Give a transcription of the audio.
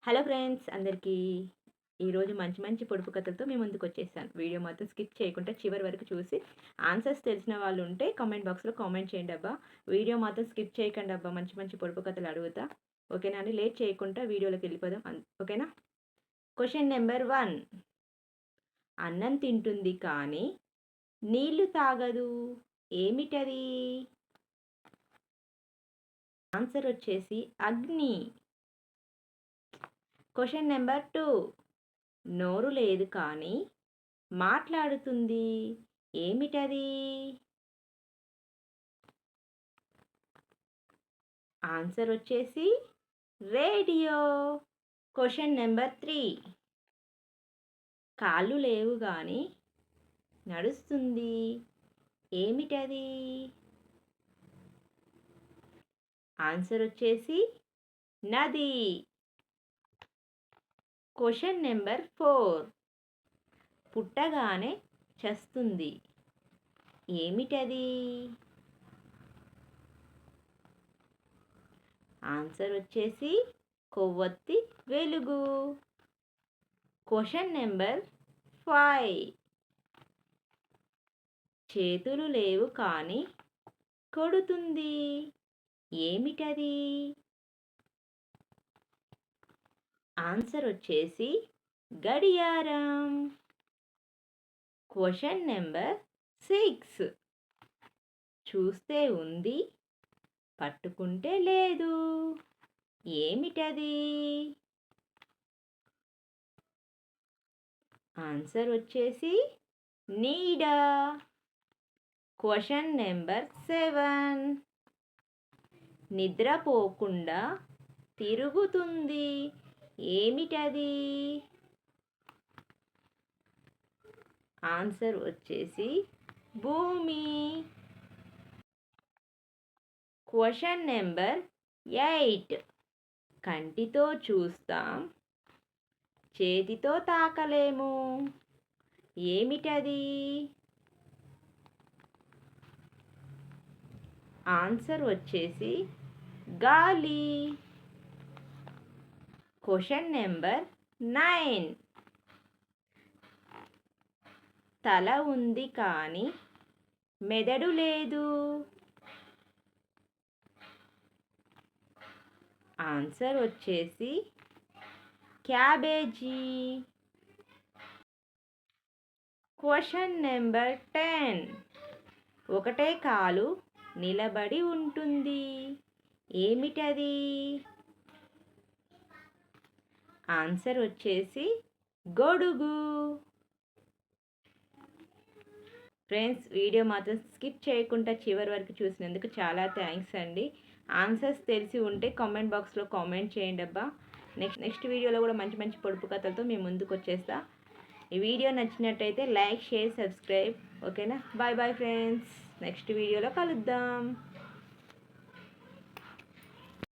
Hello friends అందరికీ ఈరోజు మంచి మంచి పొడుపు కథలతో మీ ముందుకు వచ్చేసాను. వీడియో మాత్రం స్కిప్ చేయకుండా చివరి వరకు చూసి ఆన్సర్స్ తెలిసిన వాళ్ళు ఉంటే కామెంట్ బాక్స్లో కామెంట్ చేయండి అబ్బా. వీడియో మాత్రం స్కిప్ చేయకండి అబ్బా. మంచి మంచి పొడుపు కథలు అడుగుతా. ఓకేనా అండి? లేట్ చేయకుండా వీడియోలోకి వెళ్ళిపోదాం. ఓకేనా? Question number 1. అన్నం తింటుంది కానీ నీళ్లు తాగదు, ఏమిటది? ఆన్సర్ వచ్చేసి అగ్ని. Question number 2. నోరు లేదు కానీ మాట్లాడుతుంది, ఏమిటది? ఆన్సర్ వచ్చేసి రేడియో. Question number 3. కాళ్ళు లేవు కానీ నడుస్తుంది, ఏమిటది? ఆన్సర్ వచ్చేసి నది. Question number 4. పుట్టగానే చస్తుంది, ఏమిటది? ఆన్సర్ వచ్చేసి కొవ్వొత్తి వెలుగు. Question number 5. చేతులు లేవు కానీ కొడుతుంది, ఏమిటది? ఆన్సర్ వచ్చేసి గడియారం. Question number 6. చూస్తే ఉంది, పట్టుకుంటే లేదు, ఏమిటది? ఆన్సర్ వచ్చేసి నీడ. Question number 7. నిద్రపోకుండా తిరుగుతుంది, ఏమిటది? ఆన్సర్ వచ్చేసి భూమి. Question number 8. కంటితో చూస్తాం, చేతితో తాకలేము, ఏమిటది? ఆన్సర్ వచ్చేసి గాలి. Question number 9. తల ఉంది కానీ మెదడు లేదు, ఆన్సర్ వచ్చేసి క్యాబేజీ. Question number 10. ఒకటే కాలు నిలబడి ఉంటుంది, ఏమిటది? ఆన్సర్ వచ్చేసి గొడుగు. ఫ్రెండ్స్, వీడియో మాత్రం స్కిప్ చేయకుండా చివరి వరకు చూసినందుకు చాలా థ్యాంక్స్ అండి. ఆన్సర్స్ తెలిసి ఉంటే కామెంట్ బాక్స్లో కామెంట్ చేయండి అబ్బా. నెక్స్ట్ వీడియోలో కూడా మంచి మంచి పొడుపు కథలతో మేము ముందుకు వచ్చేస్తా. ఈ వీడియో నచ్చినట్టయితే లైక్, షేర్, సబ్స్క్రైబ్. ఓకేనా? Bye bye friends. నెక్స్ట్ వీడియోలో కలుద్దాం.